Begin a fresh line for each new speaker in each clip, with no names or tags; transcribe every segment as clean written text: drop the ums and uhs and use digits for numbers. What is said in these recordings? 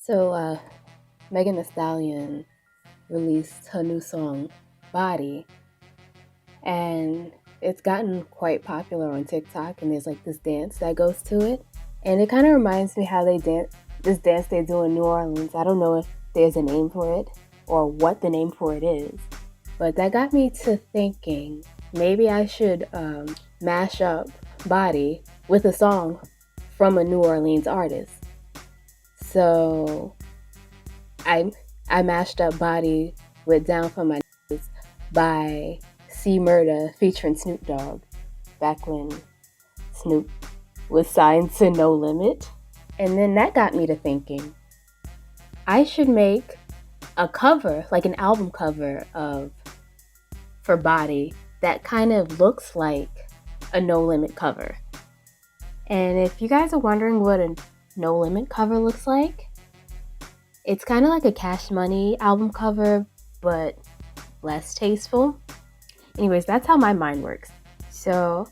So, Megan Thee Stallion released her new song, Body, and it's gotten quite popular on TikTok, and there's like this dance that goes to it. And it kind of reminds me how they dance, this dance they do in New Orleans. I don't know if there's a name for it or what the name for it is, but that got me to thinking maybe I should mash up Body with a song from a New Orleans artist. So I I mashed up Body with Down for My Nose by C Murda featuring Snoop Dogg back when Snoop was signed to No Limit. And then that got me to thinking I should make a cover, like an album cover of for Body that kind of looks like a No Limit cover. And if you guys are wondering what a No Limit cover looks like, it's kind of like a Cash Money album cover, but less tasteful. Anyways, that's how my mind works. So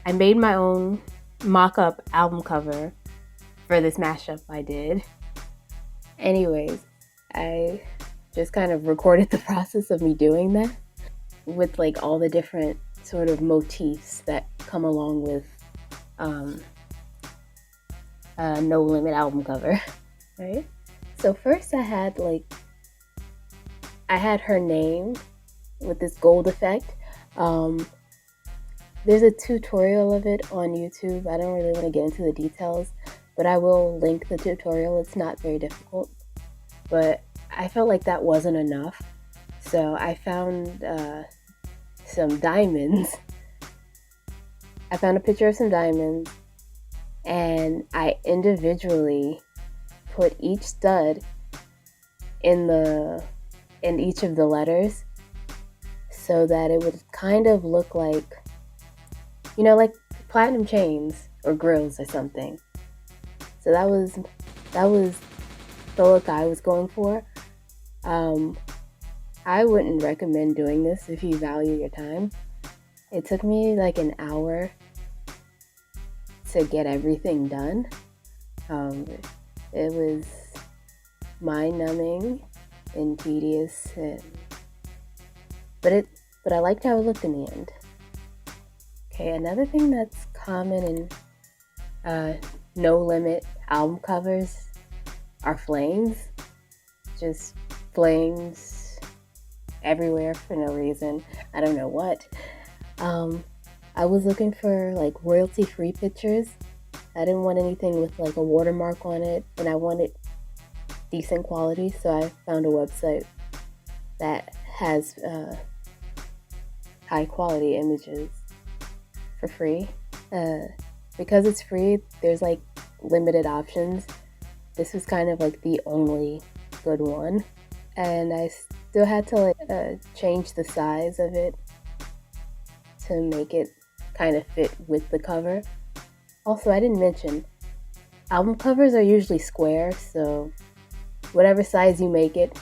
I made my own mock-up album cover for this mashup I did. Anyways, I just kind of recorded the process of me doing that with like all the different sort of motifs that come along with a No Limit album cover, right? So first I had her name with this gold effect. There's a tutorial of it on YouTube. I don't really want to get into the details, but I will link the tutorial. It's not very difficult, but I felt like that wasn't enough. So I found some diamonds. I found a picture of some diamonds, and I individually put each stud in each of the letters so that it would kind of look like, like platinum chains or grills or something. So that was the look I was going for. I wouldn't recommend doing this if you value your time. It took me like an hour to get everything done. It was mind-numbing and tedious, but I liked how it looked in the end. Okay, another thing that's common in No Limit album covers are flames. Just flames everywhere for no reason. I don't know what. I was looking for like royalty-free pictures. I didn't want anything with like a watermark on it, and I wanted decent quality, so I found a website that has high quality images for free. Because it's free, there's like limited options. This was kind of like the only good one, and I still had to change the size of it to make it kind of fit with the cover. Also, I didn't mention, album covers are usually square, so whatever size you make it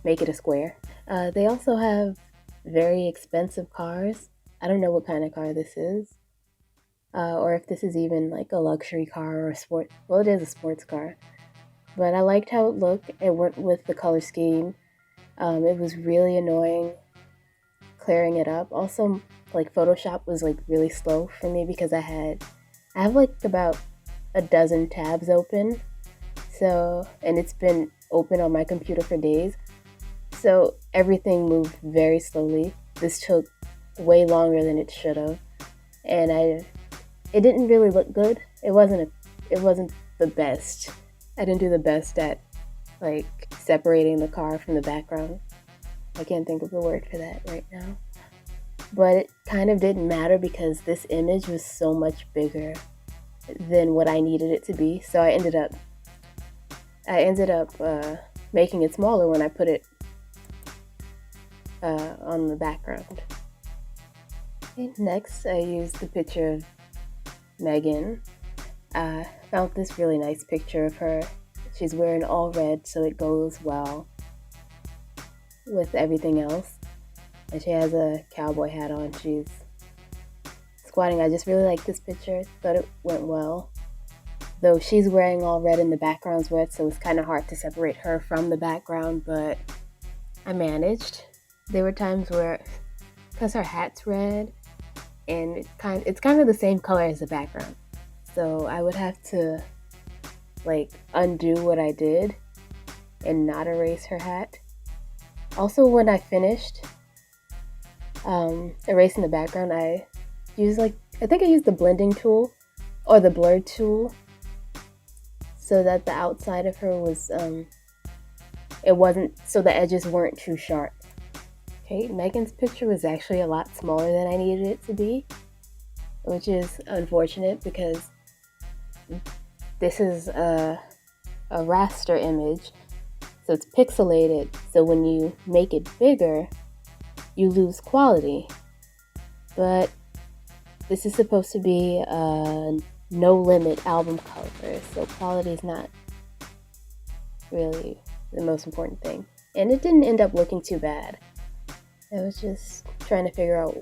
a square. They also have very expensive cars. I don't know what kind of car this is, or if this is even like a luxury car or a sport. Well, it is a sports car, but I liked how it looked. It went with the color scheme. It was really annoying clearing it up. Also, like Photoshop was like really slow for me because I have like about a dozen tabs open. So, and it's been open on my computer for days. So everything moved very slowly. This took way longer than it should have. And it didn't really look good. It wasn't the best. I didn't do the best at like separating the car from the background. I can't think of the word for that right now. But it kind of didn't matter because this image was so much bigger than what I needed it to be. So I ended up making it smaller when I put it on the background. Okay, next, I used the picture of Megan. I found this really nice picture of her. She's wearing all red, so it goes well with everything else. And she has a cowboy hat on. She's squatting. I just really like this picture. Thought it went well. though she's wearing all red and the background's red, so it's kind of hard to separate her from the background, but I managed. There were times where, because her hat's red, and it's kind of the same color as the background, so I would have to like undo what I did and not erase her hat. Also, when I finished erasing the background, I think I used the blending tool or the blur tool so that the outside of her was so the edges weren't too sharp. Okay, Megan's picture was actually a lot smaller than I needed it to be, which is unfortunate because this is a raster image, so it's pixelated, so when you make it bigger, you lose quality. But this is supposed to be a no limit album cover, so quality is not really the most important thing. And it didn't end up looking too bad. I was just trying to figure out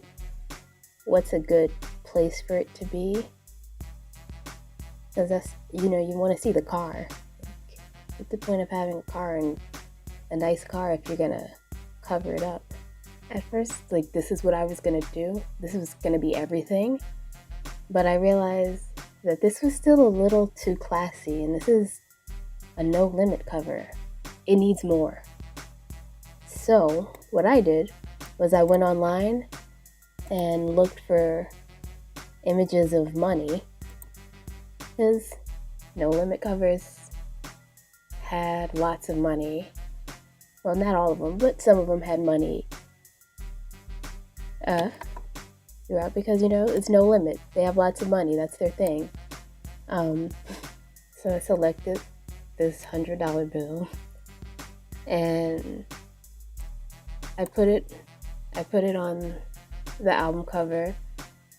what's a good place for it to be. Because that's, you want to see the car. What's the point of having a car and a nice car if you're going to cover it up? At first, this is what I was going to do. This was going to be everything. But I realized that this was still a little too classy, and this is a no limit cover. It needs more. So what I did was I went online and looked for images of money, because no limit covers had lots of money. Well, not all of them, but some of them had money throughout, because it's no limit. They have lots of money. That's their thing. So I selected this $100 bill and I put it on the album cover.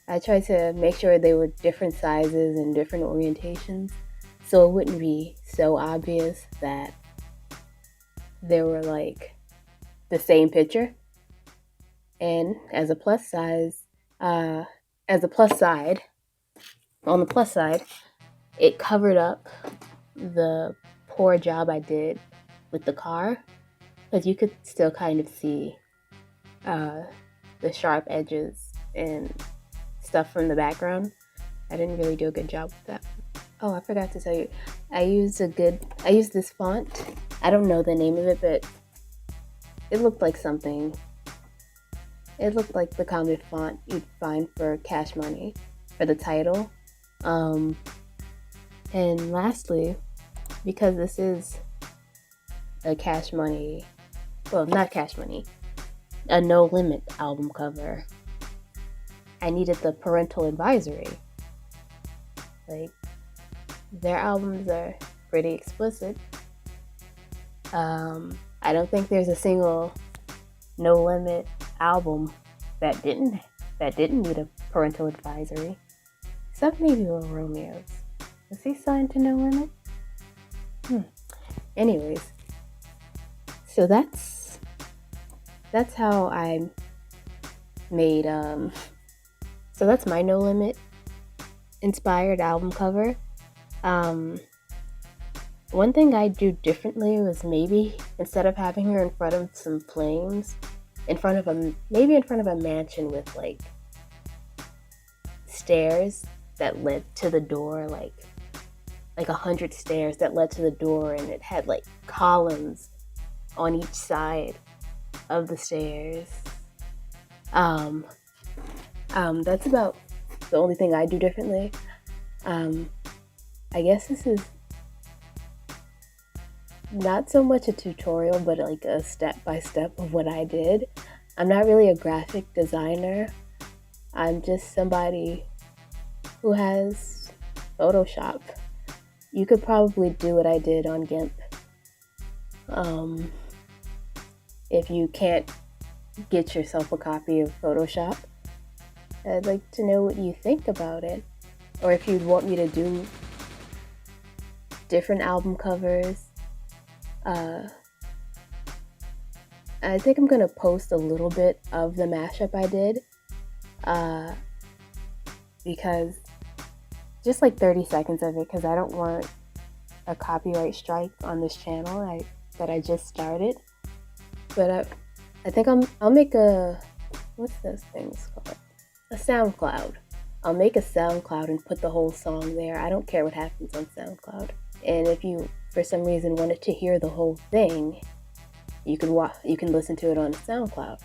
I tried to make sure they were different sizes and different orientations, so it wouldn't be so obvious that they were the same picture. And on the plus side, it covered up the poor job I did with the car, because you could still kind of see the sharp edges and stuff from the background. I didn't really do a good job with that. Oh, I forgot to tell you, I used this font. I don't know the name of it, but it looked like something. It looked like the common font you'd find for Cash Money for the title. And lastly, because this is a Cash Money, well, not Cash Money, a No Limit album cover, I needed the parental advisory. Their albums are pretty explicit. I don't think there's a single No Limit album that didn't need a parental advisory, except maybe Lil Romeo's. Was he signed to No Limit? Anyways, so that's how I made so that's my No Limit inspired album cover. One thing I'd do differently was maybe instead of having her in front of some flames, in front of a mansion with stairs that led to the door, like 100 stairs that led to the door, and it had columns on each side of the stairs. That's about the only thing I do differently. I guess this is not so much a tutorial, but a step-by-step of what I did. I'm not really a graphic designer. I'm just somebody who has Photoshop. You could probably do what I did on GIMP. If you can't get yourself a copy of Photoshop, I'd like to know what you think about it. Or if you'd want me to do different album covers. I think I'm gonna post a little bit of the mashup I did, because just like 30 seconds of it because I don't want a copyright strike on this channel that I just started. But I think I'll make a, what's those things called? A SoundCloud. I'll make a SoundCloud and put the whole song there. I don't care what happens on SoundCloud. And if you, for some reason, wanted to hear the whole thing, you can listen to it on SoundCloud.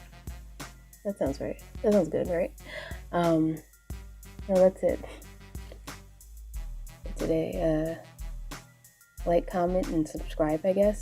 That sounds good, right? No, that's it for today. Like, comment, and subscribe, I guess.